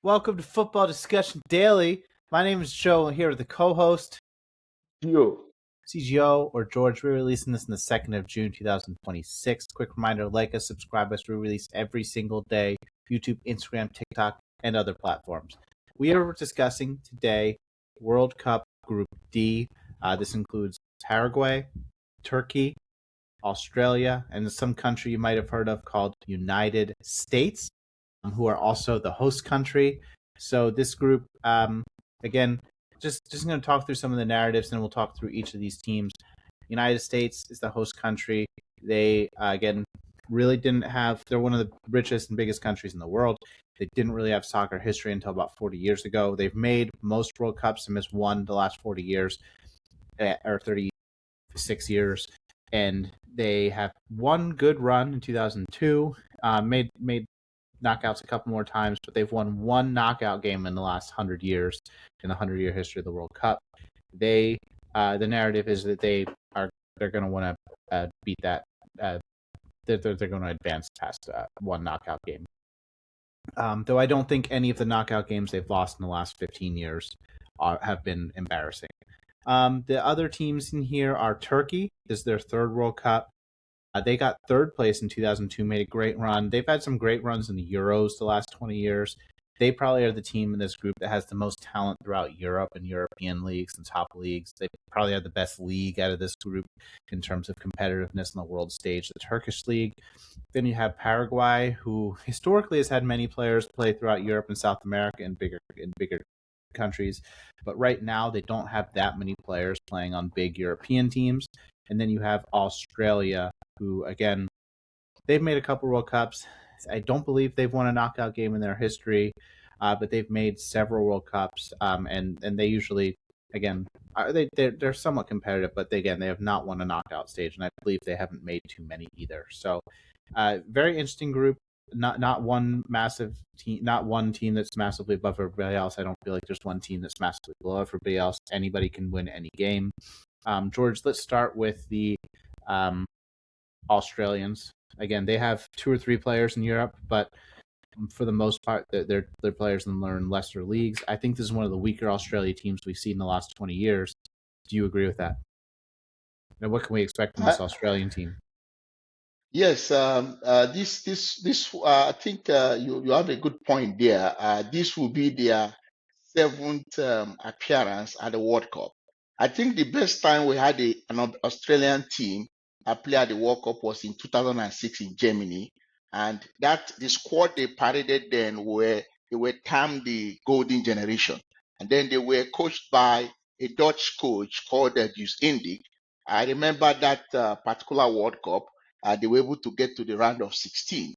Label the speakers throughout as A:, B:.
A: Welcome to Football Discussion Daily. My name is Joe, here with the co-host,
B: Yo.
A: CGO, or George. We're releasing this on the 2nd of June, 2026. Quick reminder, like us, subscribe us. We release every single day, YouTube, Instagram, TikTok, and other platforms. We are discussing today World Cup Group D. This includes Paraguay, Turkey, Australia, and some country you might have heard of called United States, who are also the host country. So this group, again, just going to talk through some of the narratives, and we'll talk through each of these teams. United States is the host country. They again really didn't have. They're one of the richest and biggest countries in the world. They didn't really have soccer history until about 40 years ago. They've made most World Cups and missed one the last 40 years, or 36 years, and they have one good run in 2002. Made knockouts a couple more times, but they've won one knockout game in the last 100 years in the 100-year history of the World Cup. The narrative is that they're going to want to beat that. They're going to advance past one knockout game. Though I don't think any of the knockout games they've lost in the last 15 years have been embarrassing. The other teams in here are Turkey. This is their third World Cup. They got third place in 2002, made a great run. They've had some great runs in the Euros the last 20 years. They probably are the team in this group that has the most talent throughout Europe and European leagues and top leagues. They probably have the best league out of this group in terms of competitiveness on the world stage, the Turkish league. Then you have Paraguay, who historically has had many players play throughout Europe and South America in bigger countries. But right now, they don't have that many players playing on big European teams. And then you have Australia, who, again, they've made a couple World Cups. I don't believe they've won a knockout game in their history, but they've made several World Cups, and they usually, again, they're somewhat competitive, but they have not won a knockout stage, and I believe they haven't made too many either. So, very interesting group. Not one massive team, not one team that's massively above everybody else. I don't feel like there's one team that's massively below everybody else. Anybody can win any game. George, let's start with the Australians. Again, they have two or three players in Europe, but for the most part, they're players in lesser leagues. I think this is one of the weaker Australia teams we've seen in the last 20 years. Do you agree with that? And what can we expect from this Australian team?
B: Yes, this. I think you have a good point there. This will be their seventh appearance at the World Cup. I think the best time we had an Australian team play at the World Cup was in 2006 in Germany, and that the squad they paraded then they were termed the Golden Generation, and then they were coached by a Dutch coach called Guus Indig. I remember that particular World Cup. They were able to get to the round of 16.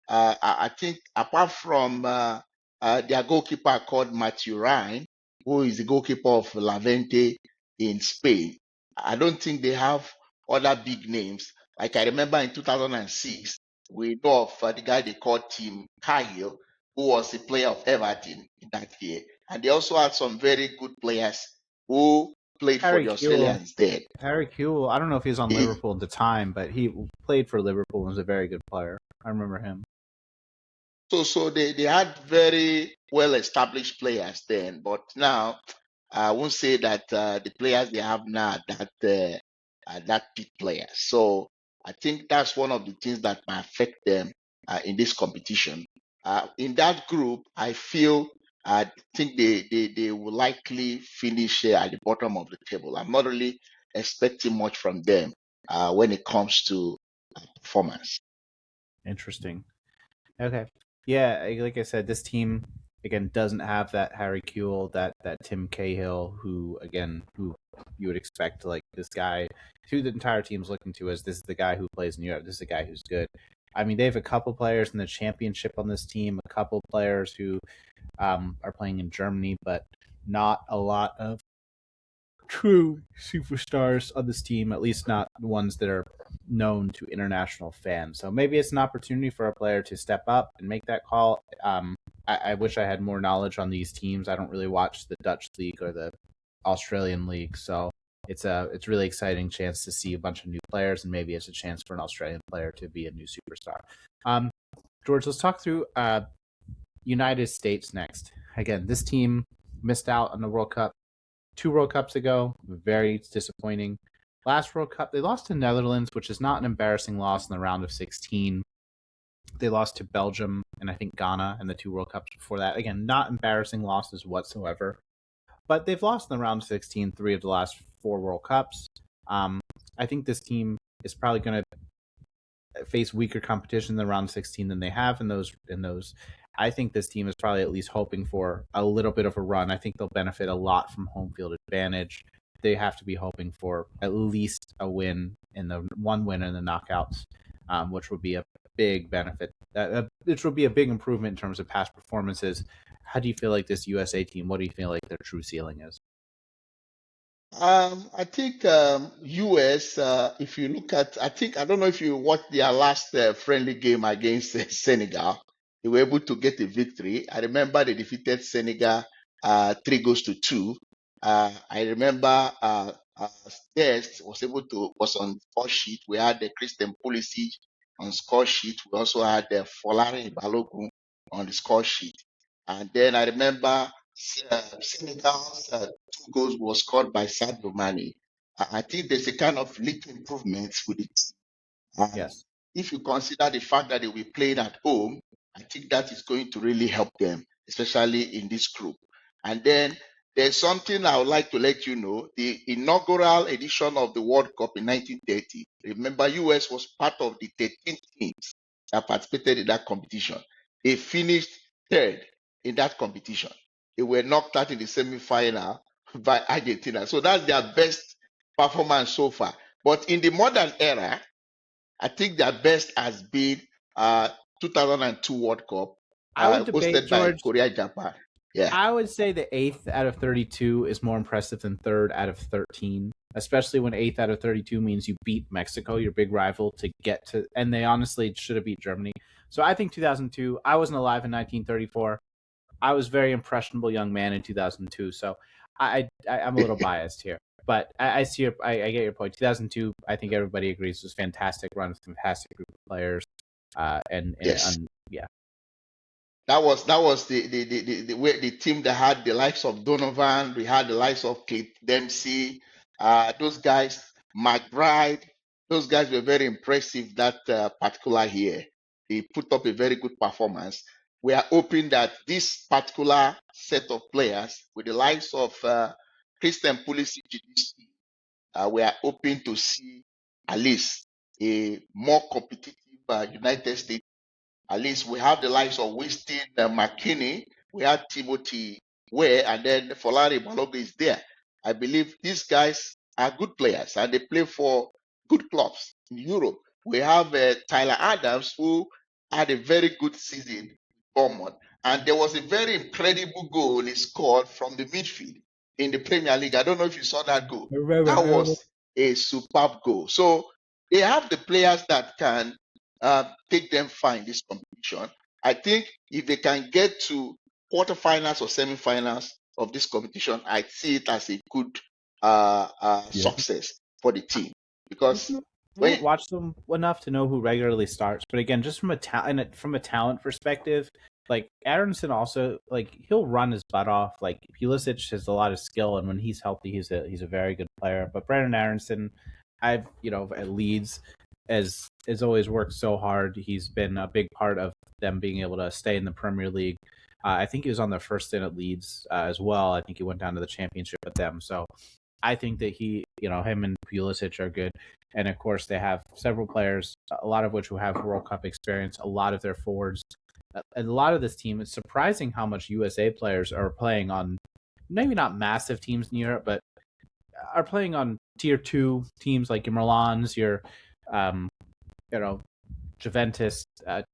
B: I think apart from their goalkeeper called Matthew Ryan, who is the goalkeeper of Levante in Spain, I don't think they have other big names. Like I remember in 2006, we know of the guy they called Tim Cahill, who was a player of Everton in that year. And they also had some very good players who played for the Australians there.
A: Harry Kewell, I don't know if he was on
B: He-
A: Liverpool at the time, but he played for Liverpool and was a very good player. I remember him.
B: So they had very well established players then, but now I won't say that the players they have now are that big players. So I think that's one of the things that might affect them in this competition. In that group, I think they will likely finish at the bottom of the table. I'm not really expecting much from them when it comes to performance.
A: Interesting. Okay. Yeah, like I said, this team again doesn't have that Harry Kewell, that Tim Cahill, who you would expect, like this guy who the entire team's looking to as this is the guy who plays in Europe. This is the guy who's good. I mean, they have a couple players in the championship on this team, a couple players who are playing in Germany, but not a lot of true superstars on this team, at least not the ones that are known to international fans. So maybe it's an opportunity for a player to step up and make that call. I wish I had more knowledge on these teams. I don't really watch the Dutch league or the Australian league, so it's really exciting chance to see a bunch of new players, and maybe it's a chance for an Australian player to be a new superstar. George, let's talk through United States next. Again, this team missed out on the World Cup 2 World Cups ago. Very disappointing. Last World Cup, they lost to Netherlands, which is not an embarrassing loss in the round of 16. They lost to Belgium and I think Ghana in the 2 World Cups before that. Again, not embarrassing losses whatsoever. But they've lost in the round of 16 3 of the last 4 World Cups. Um, I think this team is probably going to face weaker competition in the round of 16 than they have in those. I think this team is probably at least hoping for a little bit of a run. I think they'll benefit a lot from home field advantage. They have to be hoping for at least a win in the one win in the knockouts, which would be a big benefit. Which would be a big improvement in terms of past performances. How do you feel like this USA team? What do you feel like their true ceiling is?
B: I think US, if you look at, I don't know if you watched their last friendly game against Senegal, they were able to get a victory. I remember they defeated Senegal 3 goals to 2. I remember Dest was on score sheet. We had the Christian Pulisic on score sheet. We also had the Folari Balogun on the score sheet. And then I remember Senegal's 2 goals was scored by Sadio Mane. I think there's a kind of little improvement with it. And
A: Yes.
B: if you consider the fact that they will be playing at home, I think that is going to really help them, especially in this group. And then there's something I would like to let you know. The inaugural edition of the World Cup in 1930, remember, US was part of the 13 teams that participated in that competition. They finished third in that competition. They were knocked out in the semi-final by Argentina. So that's their best performance so far. But in the modern era, I think their best has been 2002 World Cup,
A: I would debate,
B: hosted by
A: George.
B: Korea, Japan. Yeah.
A: I would say the eighth out of 32 is more impressive than third out of 13, especially when eighth out of 32 means you beat Mexico, your big rival, to get to, and they honestly should have beat Germany. So I think 2002, I wasn't alive in 1934. I was a very impressionable young man in 2002. So I'm a little biased here. But I see I get your point. 2002, I think everybody agrees was fantastic run, fantastic group of players,
B: Yes.
A: yeah.
B: That was the team that had the likes of Donovan. We had the likes of Kate Dempsey. Those guys, McBride. Those guys were very impressive that particular year. They put up a very good performance. We are hoping that this particular set of players, with the likes of Christian Pulisic, we are hoping to see at least a more competitive United States. At least we have the likes of Winston McKinney, we have Timothy Ware, and then Folari Balogun is there. I believe these guys are good players and they play for good clubs in Europe. We have Tyler Adams, who had a very good season in Bournemouth, and there was a very incredible goal he scored from the midfield in the Premier League. I don't know if you saw that goal. That was a superb goal. So they have the players that can take them far in this competition. I think if they can get to quarterfinals or semifinals of this competition, I see it as a good
A: Yeah.
B: success for the team because
A: I
B: when
A: don't watch them enough to know who regularly starts, but again, just from a talent perspective, like Aronson also like he'll run his butt off. Like Pulisic has a lot of skill, and when he's healthy, he's a very good player. But Brandon Aronson, I've at Leeds, has always worked so hard. He's been a big part of them being able to stay in the Premier League. I think he was on their first stint at Leeds as well. I think he went down to the Championship with them. So I think that him and Pulisic are good. And of course, they have several players, a lot of which who have World Cup experience. A lot of their forwards, and a lot of this team. It's surprising how much USA players are playing on, maybe not massive teams in Europe, but are playing on tier 2 teams like your Milans, your, um, you know, Juventus,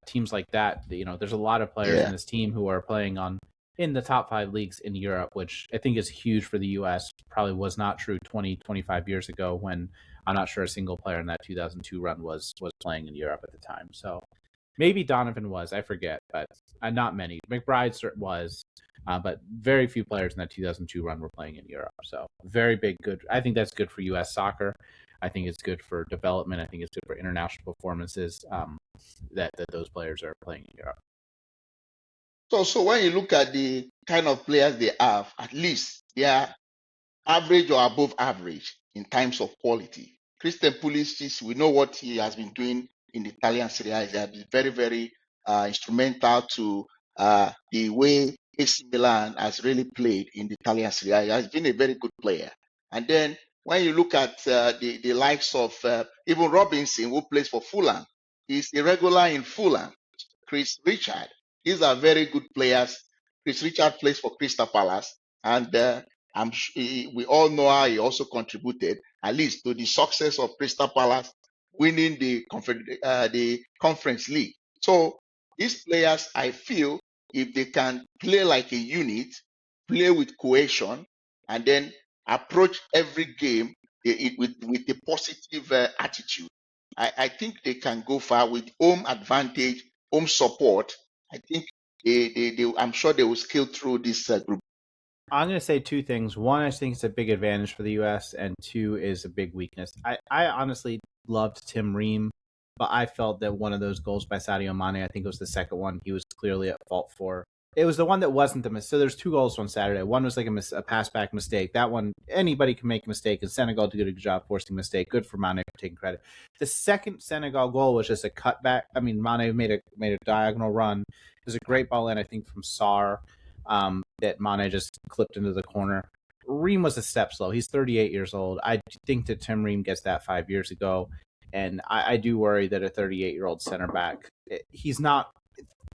A: teams like that. There's a lot of players in
B: yeah,
A: this team who are playing on in the top 5 leagues in Europe, which I think is huge for the U.S. Probably was not true 20, 25 years ago when I'm not sure a single player in that 2002 run was playing in Europe at the time. So maybe Donovan was, I forget, but not many. McBride was, but very few players in that 2002 run were playing in Europe. So very big, good. I think that's good for U.S. soccer. I think it's good for development. I think it's good for international performances that those players are playing in Europe.
B: So when you look at the kind of players they have, at least they are average or above average in terms of quality. Christian Pulisic, we know what he has been doing in the Italian Serie A. He has been very, very instrumental to the way AC Milan has really played in the Italian Serie A. He has been a very good player. And then when you look at the likes of even Robinson, who plays for Fulham, he's a regular in Fulham. Chris Richard, these are very good players. Chris Richard plays for Crystal Palace, and we all know how he also contributed, at least to the success of Crystal Palace winning the Conference League. So these players, I feel, if they can play like a unit, play with cohesion, and then approach every game with a positive attitude, I think they can go far with home advantage, home support. I think I'm sure they will scale through this group.
A: I'm going to say two things. One, I think it's a big advantage for the U.S., and two is a big weakness. I honestly loved Tim Ream, but I felt that one of those goals by Sadio Mane, I think it was the second one, he was clearly at fault for. It was the one that wasn't the mistake. So there's two goals on Saturday. One was like a pass back mistake. That one, anybody can make a mistake, and Senegal did a good job forcing a mistake. Good for Mane for taking credit. The second Senegal goal was just a cutback. I mean, Mane made a diagonal run. It was a great ball in, I think, from Sarr. That Mane just clipped into the corner. Ream was a step slow. He's 38 years old. I think that Tim Ream gets that 5 years ago, and I do worry that a 38-year-old center back, he's not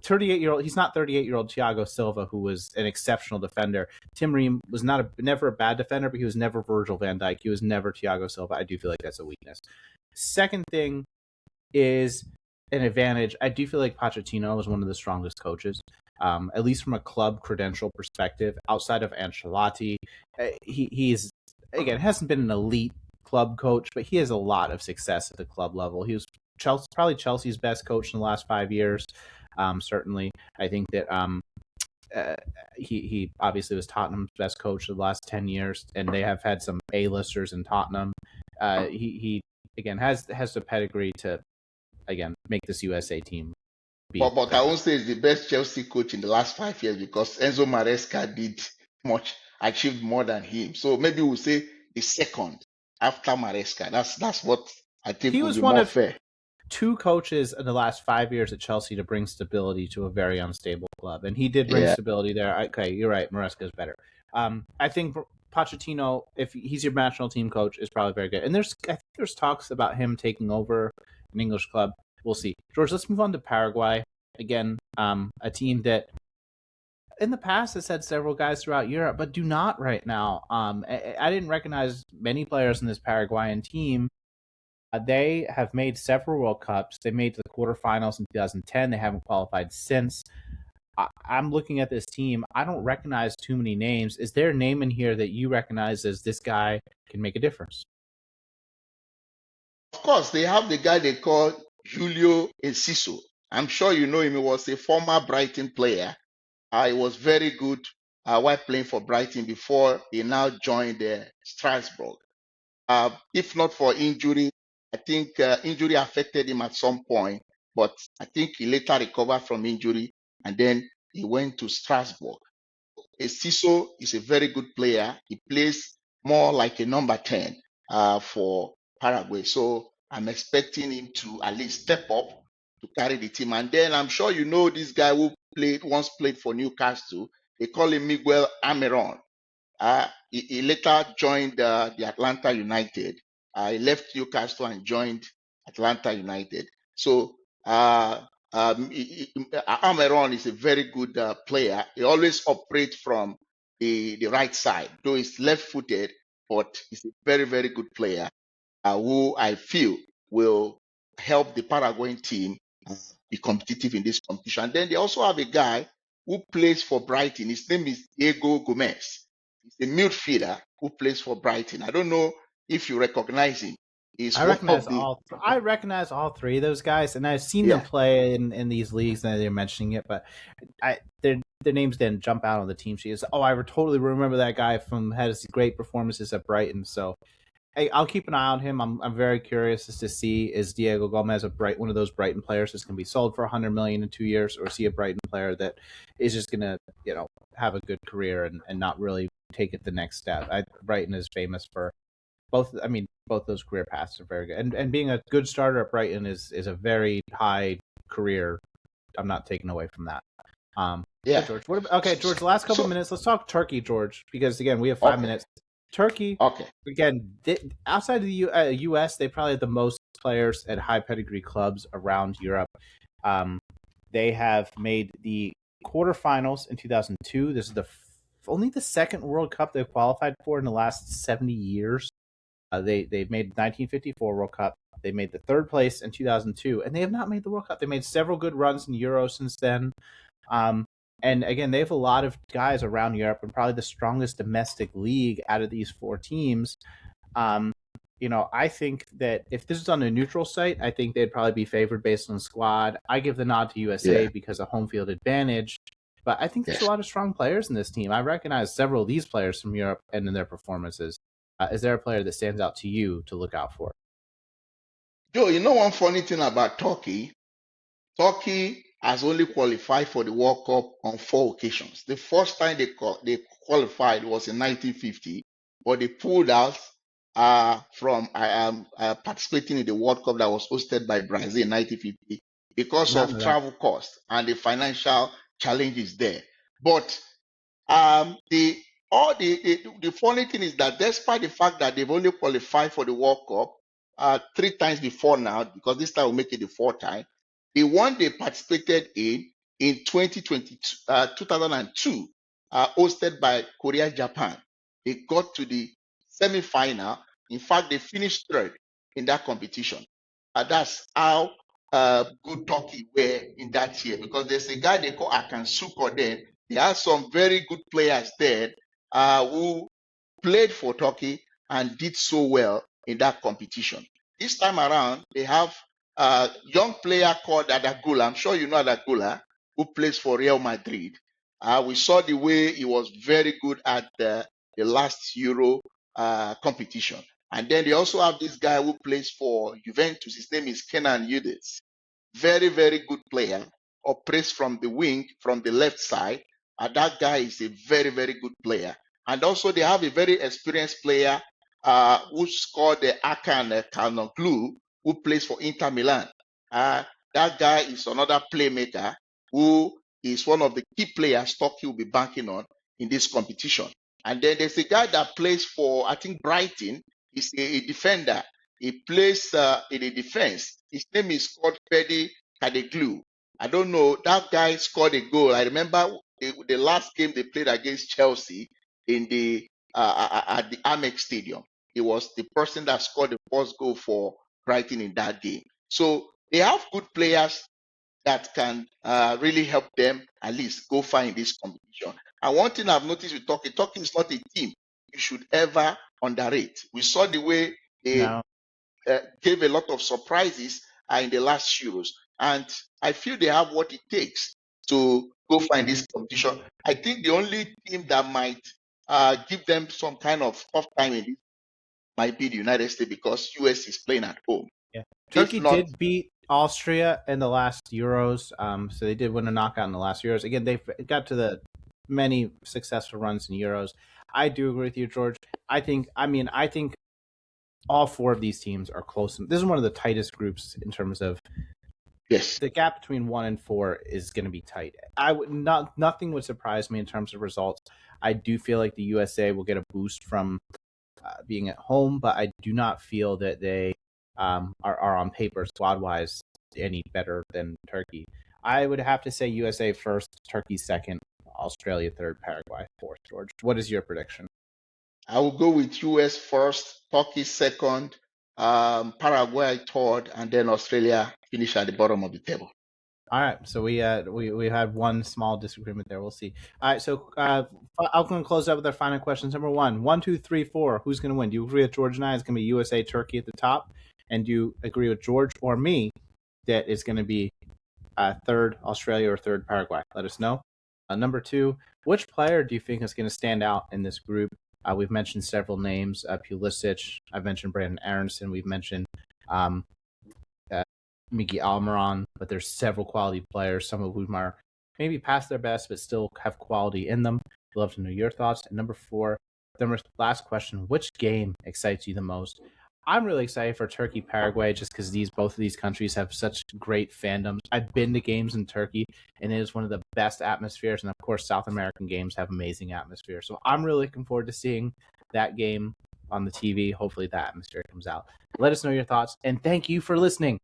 A: 38-year-old. He's not 38-year-old Thiago Silva, who was an exceptional defender. Tim Ream was never a bad defender, but he was never Virgil van Dijk. He was never Thiago Silva. I do feel like that's a weakness. Second thing is an advantage. I do feel like Pochettino is one of the strongest coaches, at least from a club credential perspective. Outside of Ancelotti, he's again hasn't been an elite club coach, but he has a lot of success at the club level. He was probably Chelsea's best coach in the last 5 years. Certainly, I think that he obviously was Tottenham's best coach of the last 10 years, and they have had some A-listers in Tottenham. He again has the pedigree to again make this USA team be.
B: But I won't say he's the best Chelsea coach in the last 5 years because Enzo Maresca achieved more than him. So maybe we'll say the second after Maresca. That's what I think
A: He
B: would
A: was
B: be
A: one
B: more
A: of
B: fair.
A: two coaches in the last 5 years at Chelsea to bring stability to a very unstable club, and he did bring stability there. Okay, you're right. Maresca is better. I think Pochettino, if he's your national team coach, is probably very good. And I think there's talks about him taking over an English club. We'll see. George, let's move on to Paraguay. Again, a team that in the past has had several guys throughout Europe, but do not right now. I didn't recognize many players in this Paraguayan team. They have made several World Cups. They made the quarterfinals in 2010. They haven't qualified since. I'm looking at this team. I don't recognize too many names. Is there a name in here that you recognize as this guy can make a difference?
B: Of course, they have the guy they call Julio Enciso. I'm sure you know him. He was a former Brighton player. He was very good while playing for Brighton before he now joined Strasbourg. If not for injury, I think injury affected him at some point, but I think he later recovered from injury and then he went to Strasbourg. Siso is a very good player. He plays more like a number 10 for Paraguay. So I'm expecting him to at least step up to carry the team. And then I'm sure you know this guy who once played for Newcastle. They call him Miguel Amiron. He later joined the Atlanta United. He left Newcastle and joined Atlanta United. So Almiron is a very good player. He always operates from the right side, though he's left-footed, but he's a very, very good player who I feel will help the Paraguayan team be competitive in this competition. And then they also have a guy who plays for Brighton. His name is Diego Gomez. He's a midfielder who plays for Brighton. I don't know if you recognize him.
A: I recognize all three of those guys, and I've seen them play in these leagues. And they're mentioning it, but their names didn't jump out on the team sheet. I totally remember that guy from had great performances at Brighton. So Hey, I'll keep an eye on him. I'm very curious as to see, is Diego Gomez one of those Brighton players that's going to be sold for 100 million in 2 years, or is he a Brighton player that is just going to have a good career and not really take it the next step? Brighton is famous for both. I mean, both those career paths are very good, and being a good starter at Brighton is a very high career. I'm not taking away from that.
B: Yeah.
A: George. Okay, George. The last couple
B: So,
A: minutes, let's talk Turkey, George, because again we have 5 minutes.
B: okay,
A: Turkey,
B: okay,
A: again, outside of the U.S., they probably have the most players at high pedigree clubs around Europe. They have made the quarterfinals in 2002. This is only the second World Cup they've qualified for in the last 70 years. They made the 1954 World Cup. They made the third place in 2002, and they have not made the World Cup. They made several good runs in Euro since then. Um, and again, they have a lot of guys around Europe, and probably the strongest domestic league out of these four teams. Um, I think that if this is on a neutral site, I think they'd probably be favored based on the squad. I give the nod to USA
B: yeah,
A: because of home field advantage. But I think there's a
B: yes.
A: lot of strong players in this team. I recognize several of these players from Europe and in their performances. Is there a player that stands out to you to look out for?
B: Joe, you know one funny thing about Turkey? Turkey has only qualified for the World Cup on 4 occasions. The first time they qualified was in 1950, but they pulled out from participating in the World Cup that was hosted by Brazil in 1950
A: Did
B: because
A: not
B: of
A: know that.
B: travel costs and the financial challenges there. But the the funny thing is that despite the fact that they've only qualified for the World Cup 3 times before now, because this time will make it the fourth time, the one they participated in 2022, 2002, hosted by Korea, Japan, they got to the semi-final. In fact, they finished third in that competition. That's how good Turkey were in that year, because there's a guy they call Akan Suko then. They have some very good players there who played for Turkey and did so well in that competition. This time around, they have a young player called Adagula. I'm sure you know Adagula, who plays for Real Madrid. We saw the way he was very good at the last Euro competition. And then they also have this guy who plays for Juventus. His name is Kenan Yildiz. Very, very good player, operates from the wing, from the left side. And that guy is a very, very good player. And also, they have a very experienced player who scored the Akan Kalnoglu, who plays for Inter Milan. Uh, that guy is another playmaker who is one of the key players Turkey will be banking on in this competition. And then there's a guy that plays for, I think, Brighton. He's a defender. He plays in the defense. His name is called Fedi Kadeglu. I don't know. That guy scored a goal. I remember the last game they played against Chelsea in the at the Amex Stadium. He was the person that scored the first goal for Brighton in that game. So they have good players that can really help them at least go far in this competition. And one thing I've noticed with Turkey, Turkey is not a team you should ever underrate. We saw the way they
A: No.
B: gave a lot of surprises in the last Euros. And I feel they have what it takes to go find this competition. I think the only team that might give them some kind of tough time in this might be the United States, because US is playing at home.
A: Yeah.
B: If
A: Turkey
B: not,
A: did beat Austria in the last Euros, so they did win a knockout in the last Euros. Again, they got to the many successful runs in Euros. I do agree with you, George. I think all four of these teams are close. This is one of the tightest groups in terms of
B: yes,
A: the gap between 1 and 4 is going to be tight. Nothing would surprise me in terms of results. I do feel like the USA will get a boost from being at home, but I do not feel that they are on paper squad wise any better than Turkey. I would have to say USA first, Turkey second, Australia third, Paraguay fourth. George, what is your prediction?
B: I will go with US first, Turkey second, Paraguay third, and then Australia finish at the bottom of the table.
A: All right, so we had one small disagreement there. We'll see. All right, so I'm going to close out with our final questions. Number one, 1, 2, 3, 4. Who's going to win? Do you agree with George and I? It's going to be USA, Turkey at the top, and do you agree with George or me that it's going to be third Australia or third Paraguay? Let us know. Number two, which player do you think is going to stand out in this group? We've mentioned several names: Pulisic. I've mentioned Brandon Aronson. We've mentioned um, Miki Almiron, but there's several quality players, some of whom are maybe past their best, but still have quality in them. I'd love to know your thoughts. And number four, the last question: which game excites you the most? I'm really excited for Turkey Paraguay just because both of these countries have such great fandoms. I've been to games in Turkey, and it is one of the best atmospheres. And of course, South American games have amazing atmosphere. So I'm really looking forward to seeing that game on the TV. Hopefully, that atmosphere comes out. Let us know your thoughts, and thank you for listening.